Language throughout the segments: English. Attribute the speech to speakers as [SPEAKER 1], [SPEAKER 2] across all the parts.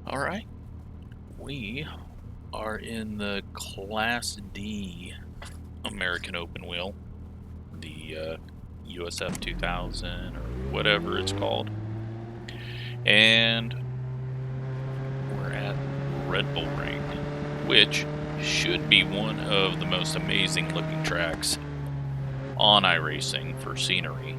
[SPEAKER 1] Alright, we are in the Class D American Open Wheel, the USF 2000 or whatever it's called, and we're at Red Bull Ring, which should be one of the most amazing looking tracks on iRacing for scenery.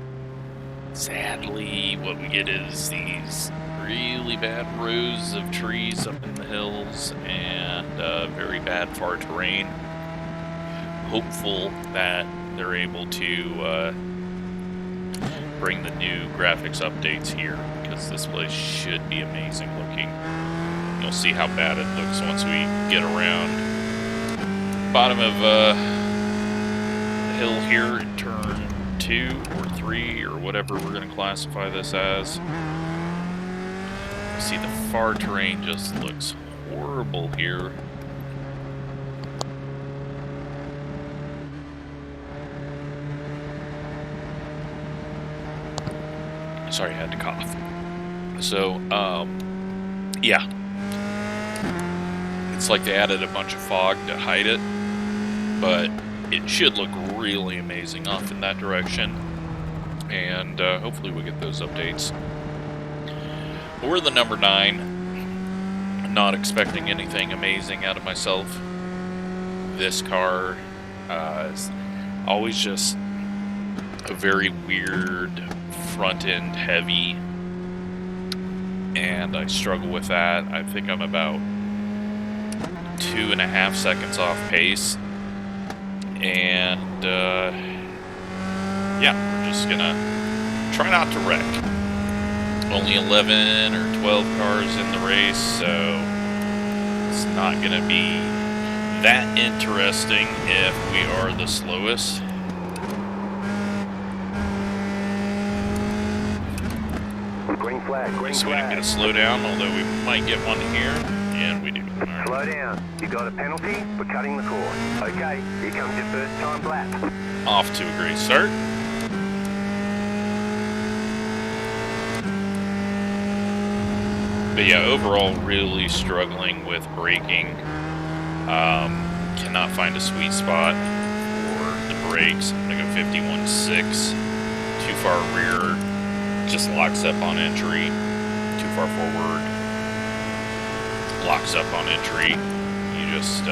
[SPEAKER 1] Sadly, what we get is these really bad rows of trees up in the hills and very bad far terrain. Hopeful that they're able to bring the new graphics updates here, because this place should be amazing looking. You'll see how bad it looks once we get around bottom of the hill here in turn 2 or 3 or whatever we're going to classify this as. You see the far terrain just looks horrible here. Sorry, I had to cough. So, yeah. It's like they added a bunch of fog to hide it, but it should look really amazing off in that direction, and hopefully we'll get those updates. We're the number 9. I'm not expecting anything amazing out of myself. This car is always just a very weird front end heavy, and I struggle with that. I think I'm about 2.5 seconds off pace, and yeah, we're just gonna try not to wreck. Only 11 or 12 cars in the race, so it's not gonna be that interesting if we are the slowest.
[SPEAKER 2] Green flag, green
[SPEAKER 1] So we
[SPEAKER 2] flag.
[SPEAKER 1] didn't get a slowdown, although we might get one here, and we do. Right.
[SPEAKER 2] Slow down. You got a penalty for cutting the course. Okay, here comes your first time lap.
[SPEAKER 1] Off to a great start. But yeah, overall really struggling with braking. Cannot find a sweet spot for the brakes. I'm gonna go 51.6. Too far rear. Just locks up on entry. Too far forward. Locks up on entry. You just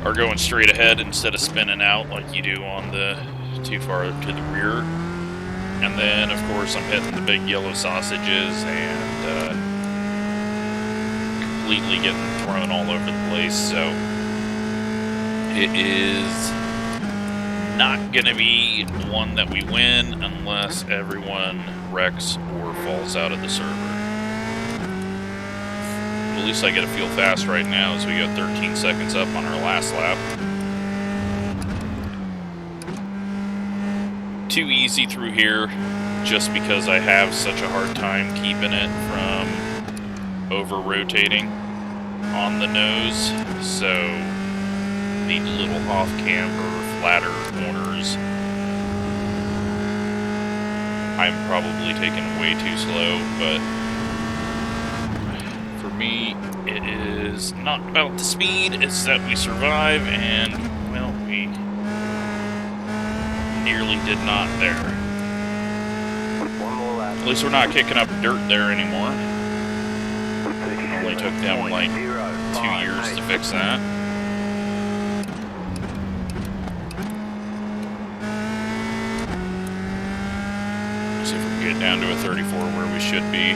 [SPEAKER 1] are going straight ahead instead of spinning out like you do on the too far to the rear. And then, of course, I'm hitting the big yellow sausages and completely getting thrown all over the place. So it is not going to be one that we win unless everyone wrecks or falls out of the server. At least I get a feel fast right now as we got 13 seconds up on our last lap. Too easy through here just because I have such a hard time keeping it from over-rotating on the nose. So need little off-camber, flatter corners. I'm probably taking way too slow, but for me, it is not about the speed, it's that we survive, and, well, we nearly did not there.
[SPEAKER 2] One more lap.
[SPEAKER 1] At least we're not kicking up dirt there anymore. Only took them like 2 years to fix that. See if we can get down to a 34 where we should be.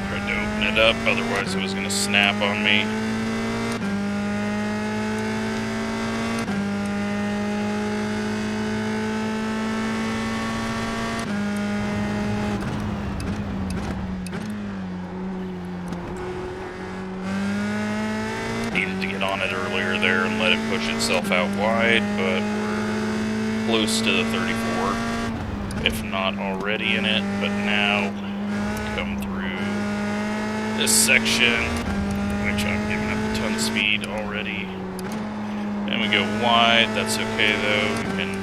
[SPEAKER 1] Tried to open it up, otherwise it was going to snap on me. Needed to get on it earlier there and let it push itself out wide, but we're close to the 34, if not already in it, but now come through this section, which I'm giving up a ton of speed already. And we go wide. That's okay though. We can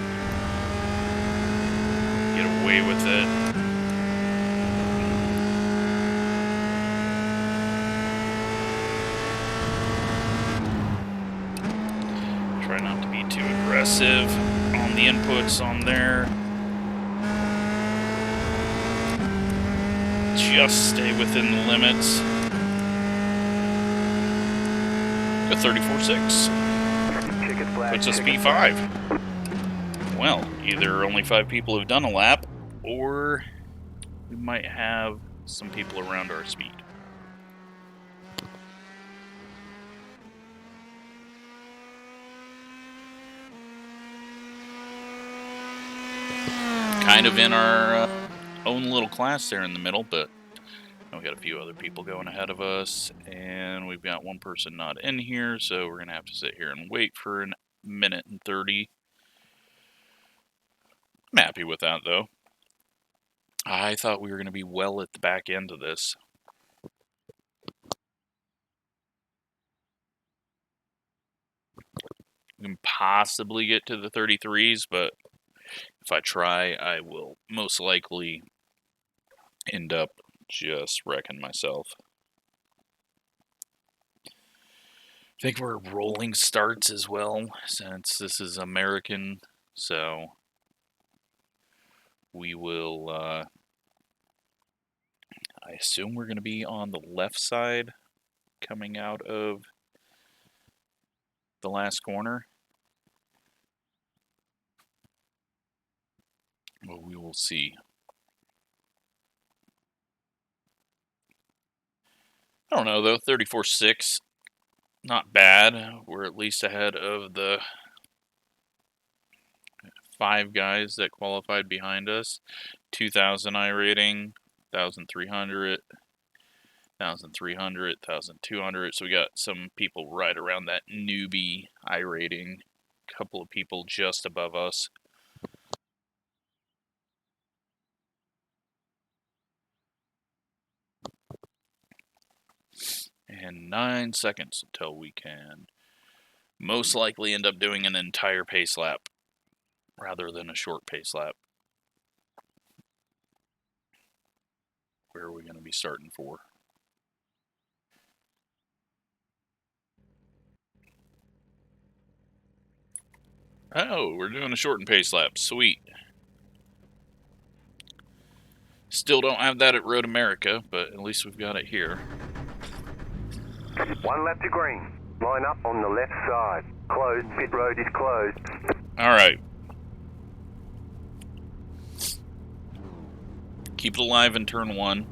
[SPEAKER 1] get away with it. Try not to be too aggressive on the inputs on there. Just stay within the limits. Go 34.6. Puts us P5. Well, either only 5 people have done a lap, or we might have some people around our speed. Kind of in our own little class there in the middle, but we got a few other people going ahead of us, and we've got one person not in here, so we're going to have to sit here and wait for a minute and 30. I'm happy with that, though. I thought we were going to be well at the back end of this. We can possibly get to the 33s, but if I try, I will most likely end up just wrecking myself. I think we're rolling starts as well, since this is American, so we will, I assume we're going to be on the left side coming out of the last corner. Well, we will see. I don't know, though. 34.6, not bad. We're at least ahead of the 5 guys that qualified behind us. 2,000 iRating, 1,300, 1,300, 1,200. So we got some people right around that newbie iRating. A couple of people just above us. And 9 seconds until we can most likely end up doing an entire pace lap rather than a short pace lap. Where are we going to be starting for? Oh, we're doing a shortened pace lap. Sweet. Still don't have that at Road America, but at least we've got it here.
[SPEAKER 2] 1 lap to green. Line up on the left side. Closed. Pit road is closed.
[SPEAKER 1] Alright. Keep it alive in turn 1.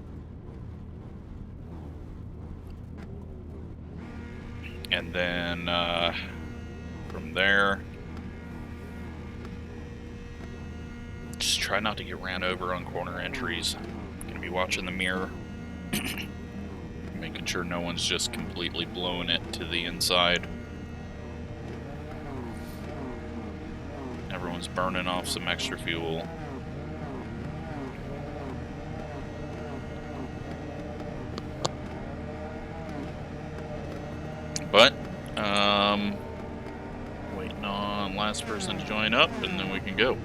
[SPEAKER 1] And then from there, just try not to get ran over on corner entries. Gonna be watching the mirror. Making sure no one's just completely blowing it to the inside. Everyone's burning off some extra fuel. But, waiting on last person to join up, and then we can go.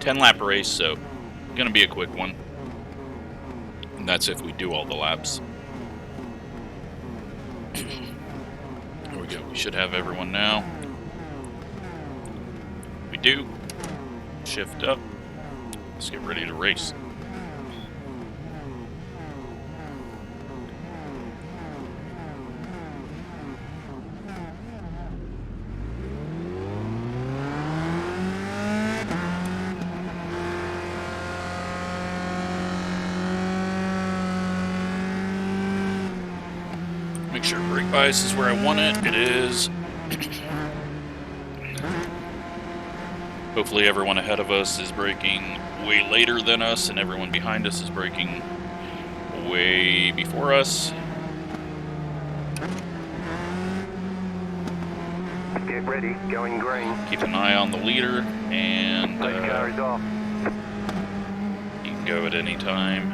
[SPEAKER 1] Ten-lap race, so gonna be a quick one. And that's if we do all the laps. There we go. We should have everyone now. We do. Shift up. Let's get ready to race. Make sure brake bias is where I want it. It is. Hopefully everyone ahead of us is braking way later than us, and everyone behind us is braking way before us.
[SPEAKER 2] Get ready, going green.
[SPEAKER 1] Keep an eye on the leader, and
[SPEAKER 2] Safety car is off.
[SPEAKER 1] you can go at any time.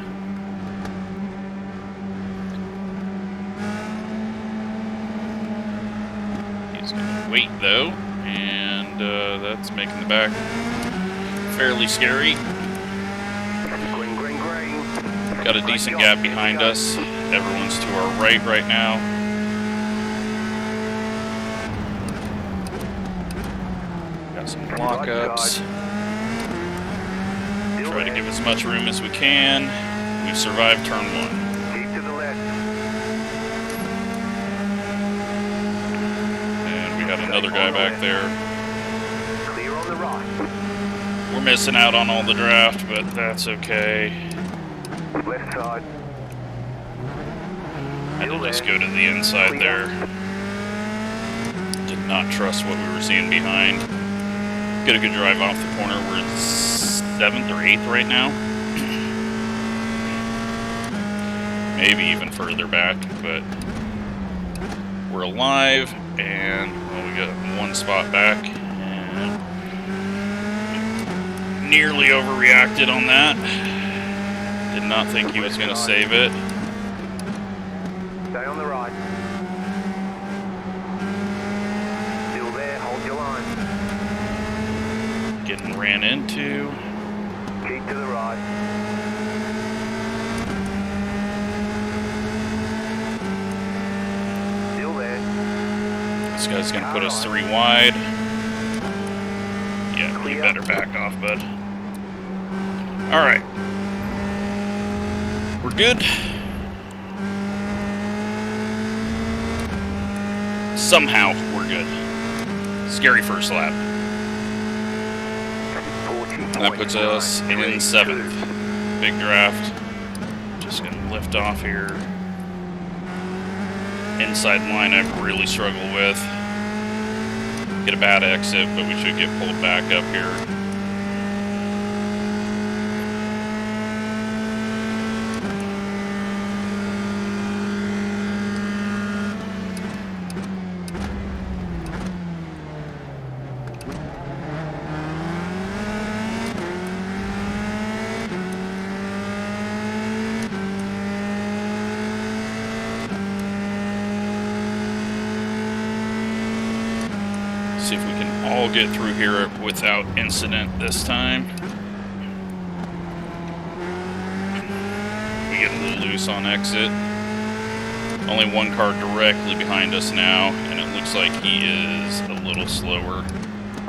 [SPEAKER 1] He's gonna wait though, and that's making the back fairly scary.
[SPEAKER 2] Green, green, green.
[SPEAKER 1] Got a decent gap behind us. Everyone's to our right now. Got some lockups. Try to give as much room as we can. We've survived turn 1.
[SPEAKER 2] Keep to the left.
[SPEAKER 1] And we got another guy back there.
[SPEAKER 2] Clear on the right.
[SPEAKER 1] We're missing out on all the draft, but that's okay.
[SPEAKER 2] Left side.
[SPEAKER 1] I had to just go to the inside there. Did not trust what we were seeing behind. Get a good drive off the corner. We're in 7th or 8th right now. Maybe even further back, but we're alive, and well, we got one spot back, and nearly overreacted on that. Did not think he was going to save it.
[SPEAKER 2] Stay on the right. Still there, hold your line.
[SPEAKER 1] Getting ran into.
[SPEAKER 2] Keep to the right. Still there.
[SPEAKER 1] This guy's going to put us 3 wide. Yeah, you better back off, bud. Alright. We're good. Somehow, we're good. Scary first lap. That puts us in 7th. Big draft. Just gonna lift off here. Inside line I've really struggled with. Get a bad exit, but we should get pulled back up here. See if we can all get through here without incident this time. We get a little loose on exit. Only one car directly behind us now, and it looks like he is a little slower.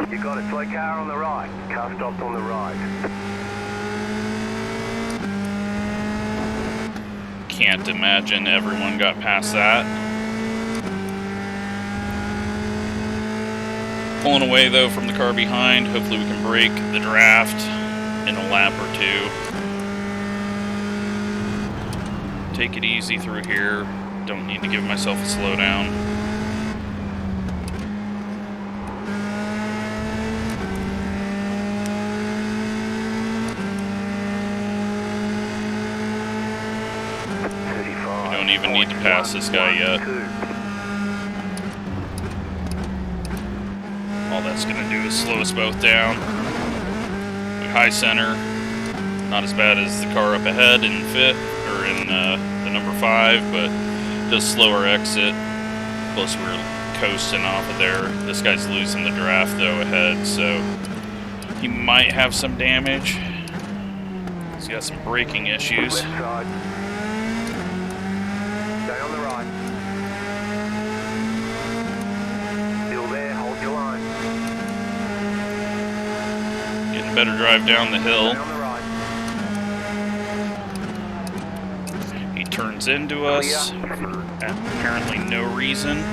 [SPEAKER 2] You got a slow car on the right. Car stopped on the right.
[SPEAKER 1] Can't imagine everyone got past that. Pulling away though from the car behind. Hopefully we can break the draft in a lap or 2. Take it easy through here. Don't need to give myself a slowdown. We don't even need to pass this guy yet. All that's going to do is slow us both down. We high center. Not as bad as the car up ahead in 5th, or in the number 5, but does slow our exit. Plus we're coasting off of there. This guy's losing the draft though ahead, so he might have some damage. He's got some braking issues.
[SPEAKER 2] Left side. Stay on the right. Still there, hold your line.
[SPEAKER 1] Getting a better drive down the hill.
[SPEAKER 2] Stay on the right.
[SPEAKER 1] He turns into us for apparently no reason.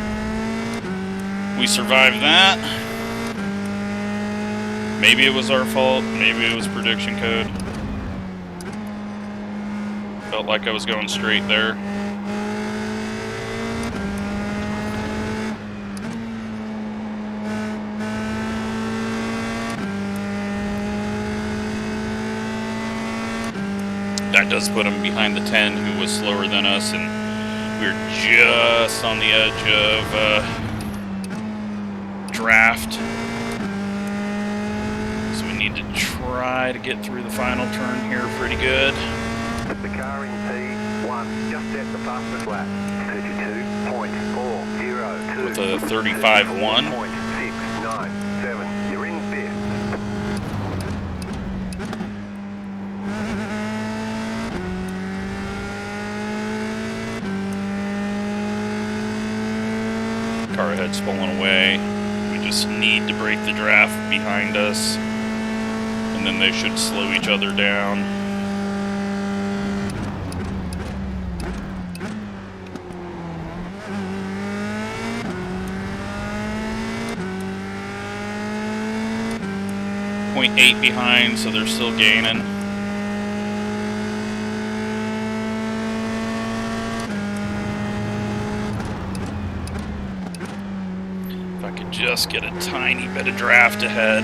[SPEAKER 1] We survived that. Maybe it was our fault, maybe it was prediction code. Felt like I was going straight there. That does put him behind the 10, who was slower than us, and we're just on the edge of draft. So we need to try to get through the final turn here pretty good.
[SPEAKER 2] The car in P1 just set the fastest lap. 32.402.
[SPEAKER 1] With a 35.1.
[SPEAKER 2] 697. You're in fifth.
[SPEAKER 1] Car ahead's pulling away. We just need to break the draft behind us, and then they should slow each other down. .8 behind, so they're still gaining. Just get a tiny bit of draft ahead.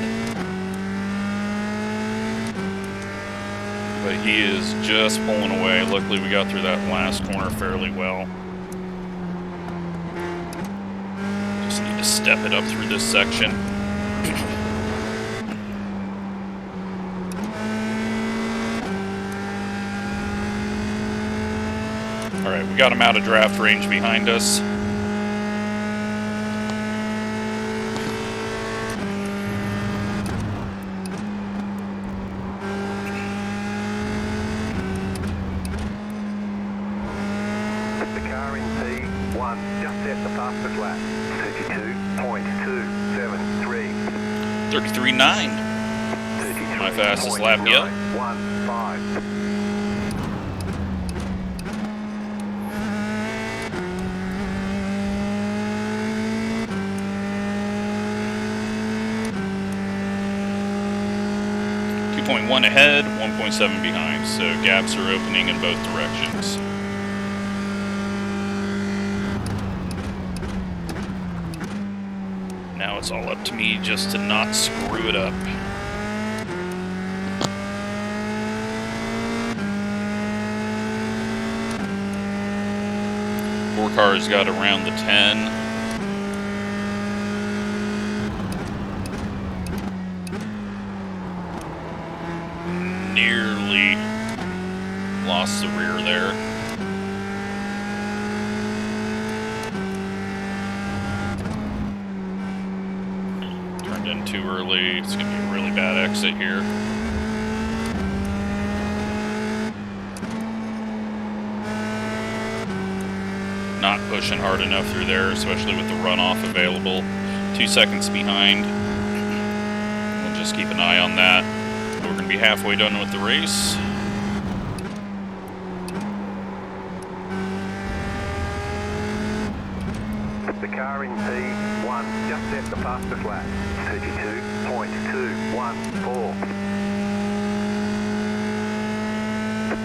[SPEAKER 1] But he is just pulling away. Luckily we got through that last corner fairly well. Just need to step it up through this section. Alright, we got him out of draft range behind us.
[SPEAKER 2] Just set the fastest lap. 32.273.
[SPEAKER 1] 33.9. My fastest lap yet.
[SPEAKER 2] 15.
[SPEAKER 1] 2.1 ahead, 1.7 behind, so gaps are opening in both directions. Now it's all up to me just to not screw it up. 4 cars got around the 10. Nearly lost the rear there. Turned in too early. It's going to be a really bad exit here. Not pushing hard enough through there, especially with the runoff available. 2 seconds behind. We'll just keep an eye on that. We're going to be halfway done with the race.
[SPEAKER 2] The car in P1 just set the fastest lap. 32.214.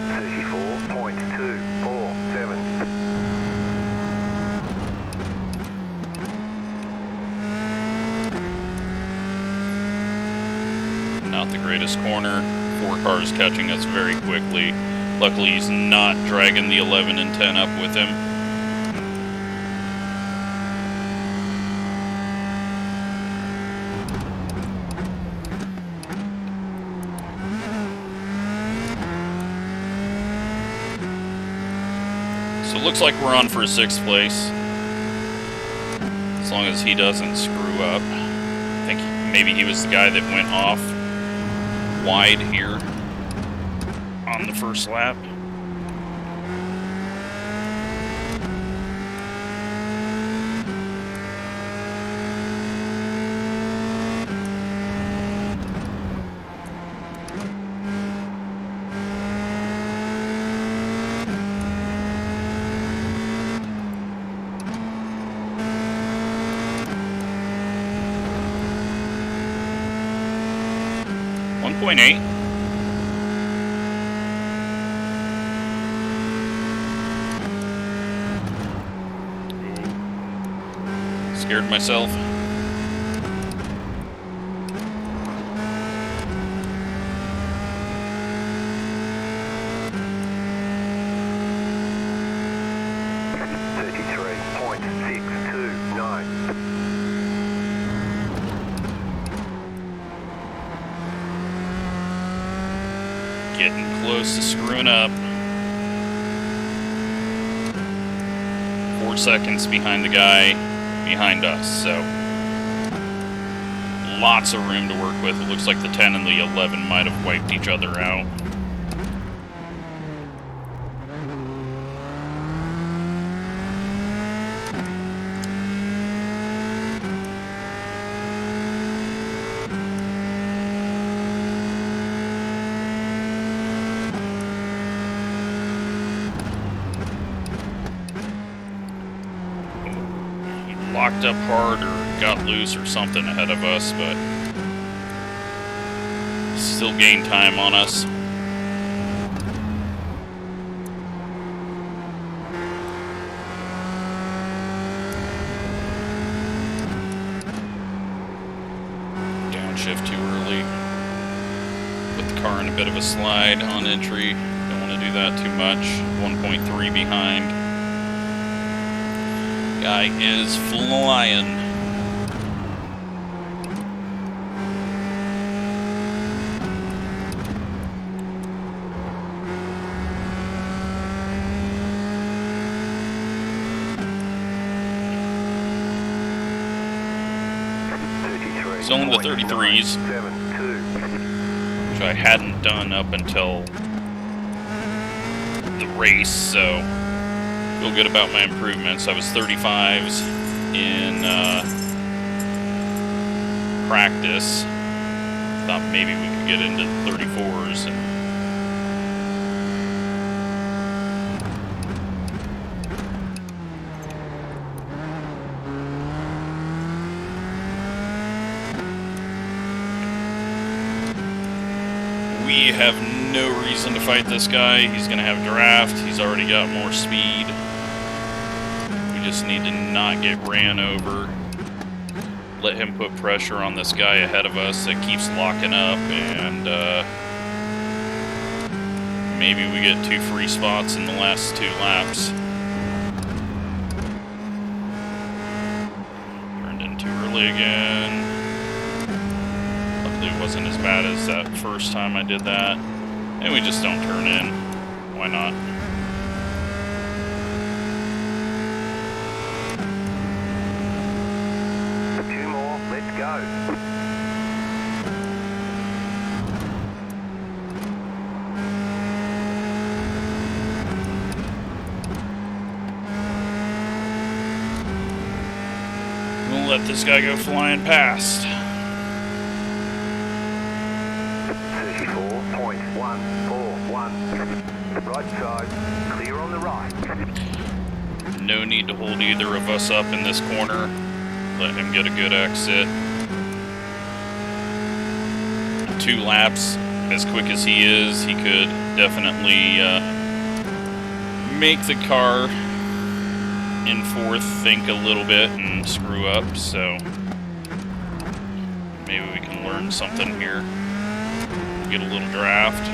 [SPEAKER 2] 34.247.
[SPEAKER 1] Not the greatest corner. 4 cars catching us very quickly. Luckily, he's not dragging the 11 and 10 up with him. So it looks like we're on for 6th place. As long as he doesn't screw up. I think maybe he was the guy that went off wide here on the first lap. .8. Scared myself. Getting close to screwing up. 4 seconds behind the guy behind us, so lots of room to work with. It looks like the 10 and the 11 might have wiped each other out. Locked up hard or got loose or something ahead of us, but still gained time on us. Downshift too early. Put the car in a bit of a slide on entry. Don't want to do that too much. 1.3 behind. Guy is flying. It's only the 33s, which I hadn't done up until the race, so feel good about my improvements. I was 35s in practice. Thought maybe we could get into the 34s. We have no reason to fight this guy. He's going to have draft. He's already got more speed. We just need to not get ran over. Let him put pressure on this guy ahead of us that keeps locking up, and maybe we get 2 free spots in the last 2 laps. Turned in too early again. Luckily it wasn't as bad as that first time I did that. And we just don't turn in. Why not?
[SPEAKER 2] Let's go.
[SPEAKER 1] We'll let this guy go flying past.
[SPEAKER 2] 34.141. Right side, clear on the right.
[SPEAKER 1] No need to hold either of us up in this corner. Let him get a good exit. 2 laps, as quick as he is, he could definitely make the car in 4th think a little bit and screw up, so maybe we can learn something here. Get a little draft.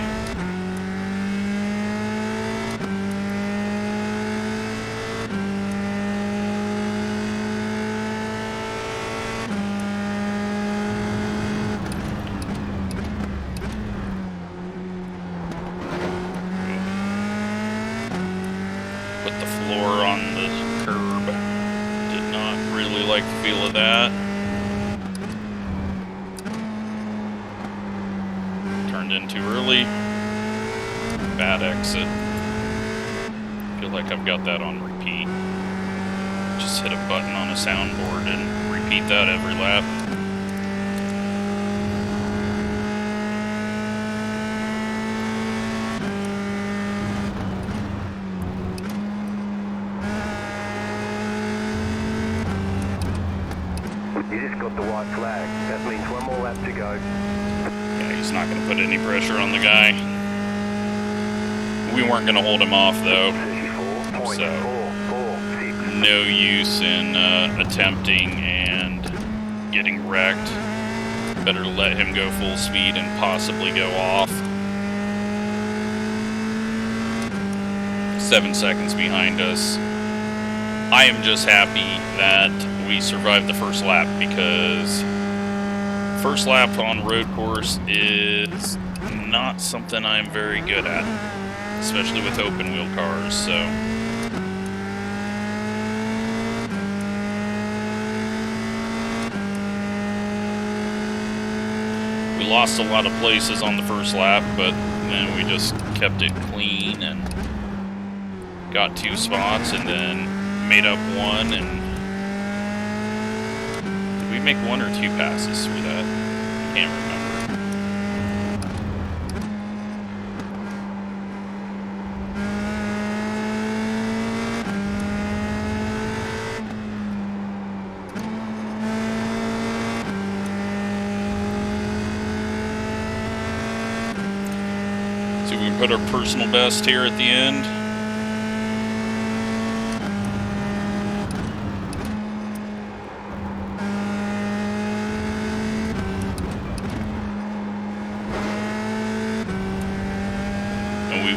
[SPEAKER 1] Like the feel of that. Turned in too early. Bad exit. Feel like I've got that on repeat. Just hit a button on a soundboard and repeat that every lap.
[SPEAKER 2] You just got the white flag. That means 1 more lap to go.
[SPEAKER 1] Yeah, he's not going to put any pressure on the guy. We weren't going to hold him off, though. So, no use in attempting and getting wrecked. Better let him go full speed and possibly go off. 7 seconds behind us. I am just happy that we survived the first lap, because first lap on road course is not something I'm very good at, especially with open wheel cars, so. We lost a lot of places on the first lap, but then we just kept it clean and got 2 spots and then made up 1. And did we make 1 or 2 passes through that? I can't remember. See if we can put our personal best here at the end.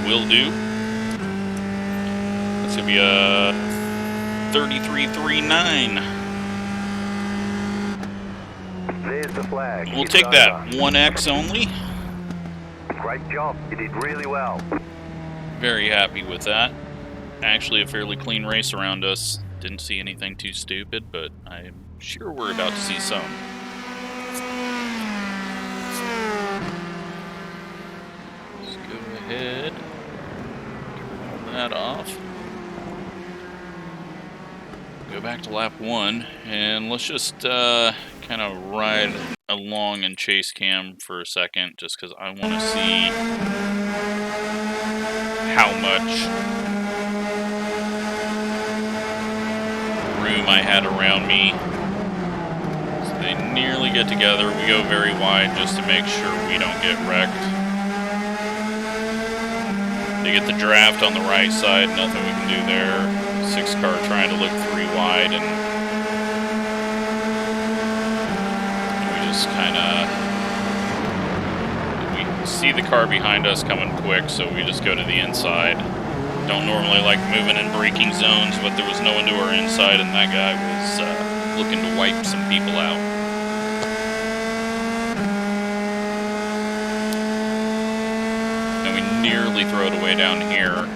[SPEAKER 1] Will do. That's gonna be a 33.39.
[SPEAKER 2] There's the flag.
[SPEAKER 1] We'll take that 1X only.
[SPEAKER 2] Great job. You did really well.
[SPEAKER 1] Very happy with that. Actually, a fairly clean race around us. Didn't see anything too stupid, but I'm sure we're about to see some. Let's go ahead. That off. Go back to lap 1 and let's just kind of ride along and chase cam for a second, just because I want to see how much room I had around me. So they nearly get together. We go very wide just to make sure we don't get wrecked. They get the draft on the right side, nothing we can do there. 6 car trying to look 3 wide, and we just kind of, we see the car behind us coming quick, so we just go to the inside. Don't normally like moving in braking zones, but there was no one to our inside, and that guy was looking to wipe some people out. Nearly throw it away down here.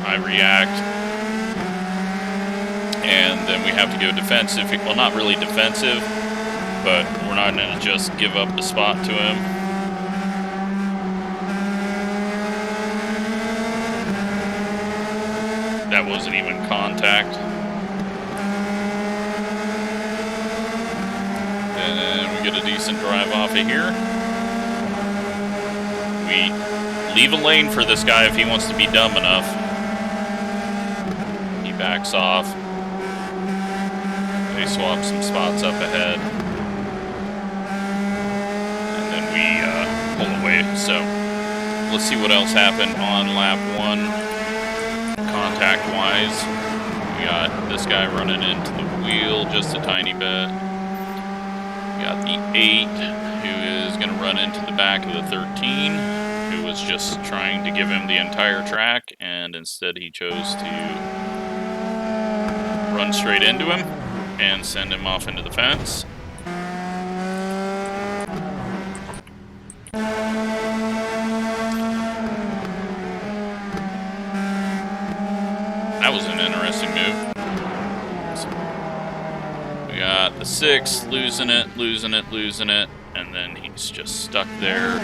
[SPEAKER 1] I react. And then we have to go defensive. Well, not really defensive, but we're not going to just give up the spot to him. That wasn't even contact. And we get a decent drive off of here. We leave a lane for this guy if he wants to be dumb enough. He backs off. They swap some spots up ahead. And then we pull away. So let's see what else happened on lap 1. Contact-wise, we got this guy running into the wheel just a tiny bit. Got the 8, who is going to run into the back of the 13, who was just trying to give him the entire track, and instead he chose to run straight into him and send him off into the fence. That was an interesting move. We got the 6 losing it, and then he's just stuck there.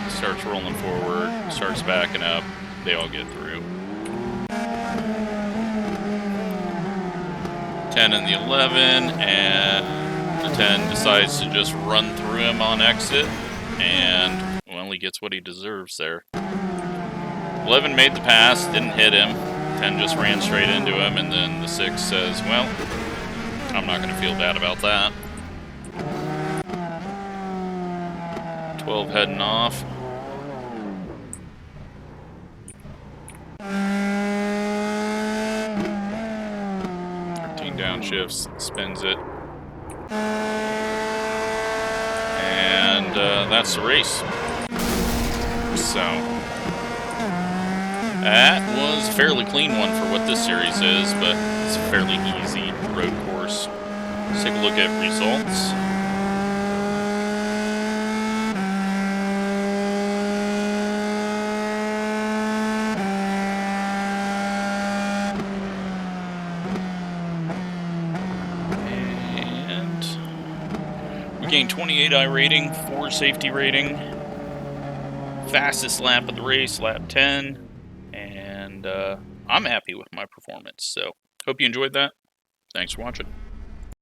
[SPEAKER 1] Starts rolling forward, starts backing up. They all get through. 10 and the 11, and the 10 decides to just run through him on exit, and well, he gets what he deserves there. 11 made the pass, didn't hit him. 10 just ran straight into him, and then the 6 says, well, I'm not going to feel bad about that. 12 heading off. 13 downshifts, spins it. And that's the race. So that was a fairly clean one for what this series is, but it's a fairly easy road course. Let's take a look at results. We gained 28 iRating, 4 safety rating, fastest lap of the race, lap 10, and I'm happy with my performance. So, hope you enjoyed that. Thanks for watching.